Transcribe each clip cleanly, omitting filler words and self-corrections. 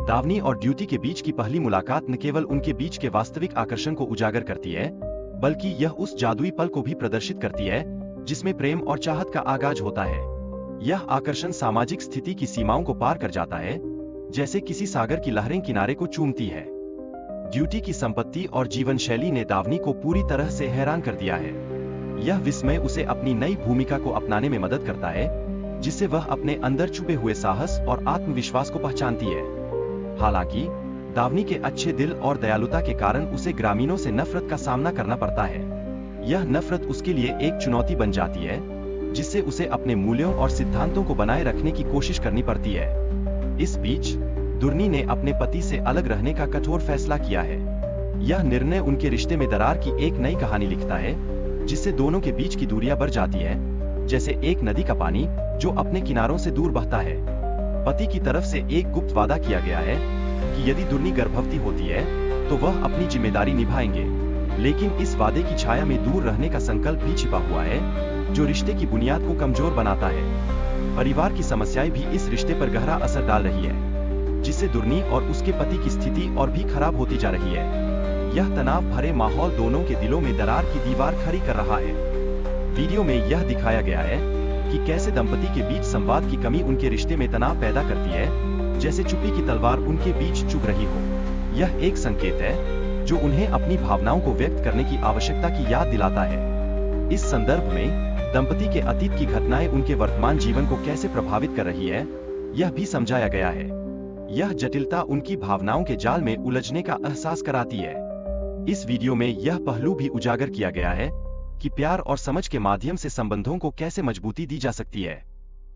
दावनी और ड्यूटी के बीच की पहली मुलाकात न केवल उनके बीच के वास्तविक आकर्षण को उजागर करती है, बल्कि यह उस जादुई पल को भी प्रदर्शित करती है जिसमें प्रेम और चाहत का आगाज होता है। यह आकर्षण सामाजिक स्थिति की सीमाओं को पार कर जाता है, जैसे किसी सागर की लहरें किनारे को चूमती है। ड्यूटी की संपत्ति और जीवन शैली ने दावनी को पूरी तरह से हैरान कर दिया है। यह विस्मय उसे अपनी नई भूमिका को अपनाने में मदद करता है, जिससे वह अपने अंदर छुपे हुए साहस और आत्मविश्वास को पहचानती है। हालांकि दावनी के अच्छे दिल और दयालुता के कारण उसे ग्रामीणों से नफरत का सामना करना पड़ता है। यह नफरत उसके लिए एक चुनौती बन जाती है, जिससे उसे अपने मूल्यों और सिद्धांतों को बनाए रखने की कोशिश करनी पड़ती है। इस बीच दुर्नी ने अपने पति से अलग रहने का कठोर फैसला किया है। यह निर्णय उनके रिश्ते में दरार की एक नई कहानी लिखता है, जिससे दोनों के बीच की दूरियां बढ़ जाती है, जैसे एक नदी का पानी जो अपने किनारों से दूर बहता है। पति की तरफ से एक गुप्त वादा किया गया है कि यदि दुर्नी गर्भवती होती है तो वह अपनी जिम्मेदारी निभाएंगे, लेकिन इस वादे की छाया में दूर रहने का संकल्प भी छिपा हुआ है, जो रिश्ते की बुनियाद को कमजोर बनाता है। परिवार की समस्याएं भी इस रिश्ते पर गहरा असर डाल रही है, जिससे दुर्नी और उसके पति की स्थिति और भी खराब होती जा रही है। यह तनाव भरे माहौल दोनों के दिलों में दरार की दीवार खड़ी कर रहा है। वीडियो में यह दिखाया गया है कि कैसे दंपति के बीच संवाद की कमी उनके रिश्ते में तनाव पैदा करती है, जैसे चुप्पी की तलवार उनके बीच चुभ रही हो। यह एक संकेत है जो उन्हें अपनी भावनाओं को व्यक्त करने की आवश्यकता की याद दिलाता है। इस संदर्भ में दंपति के अतीत की घटनाएं उनके वर्तमान जीवन को कैसे प्रभावित कर रही है, यह भी समझाया गया है। यह जटिलता उनकी भावनाओं के जाल में उलझने का एहसास कराती है। इस वीडियो में यह पहलू भी उजागर किया गया है कि प्यार और समझ के माध्यम से संबंधों को कैसे मजबूती दी जा सकती है।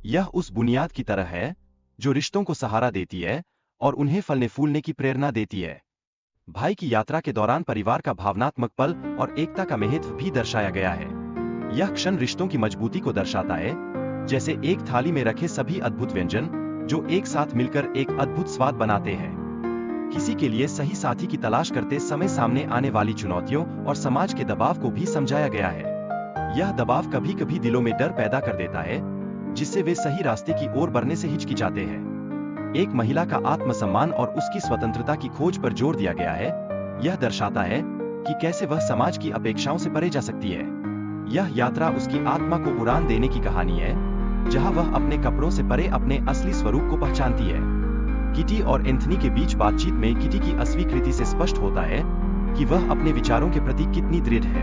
यह उस बुनियाद की तरह है जो रिश्तों को सहारा देती है और उन्हें फलने फूलने की प्रेरणा देती है। भाई की यात्रा के दौरान परिवार का भावनात्मक पल और एकता का महत्व भी दर्शाया गया है। यह क्षण रिश्तों की मजबूती को दर्शाता है, जैसे एक थाली में रखे सभी अद्भुत व्यंजन जो एक साथ मिलकर एक अद्भुत स्वाद बनाते हैं। किसी के लिए सही साथी की तलाश करते समय सामने आने वाली चुनौतियों और समाज के दबाव को भी समझाया गया है। यह दबाव कभी कभी दिलों में डर पैदा कर देता है, जिससे वे सही रास्ते की ओर बढ़ने से हिचकिचाते हैं। एक महिला का आत्मसम्मान और उसकी स्वतंत्रता की खोज पर जोर दिया गया है। यह दर्शाता है कि कैसे वह समाज की अपेक्षाओं से परे जा सकती है। यह यात्रा उसकी आत्मा को उड़ान देने की कहानी है, जहां वह अपने कपड़ों से परे अपने असली स्वरूप को पहचानती है। किटी और एंथनी के बीच बातचीत में किटी की अस्वीकृति से स्पष्ट होता है कि वह अपने विचारों के प्रति कितनी दृढ़ है।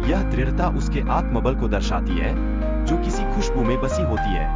यह दृढ़ता उसके आत्मबल को दर्शाती है, जो किसी खुशबू में बसी होती है।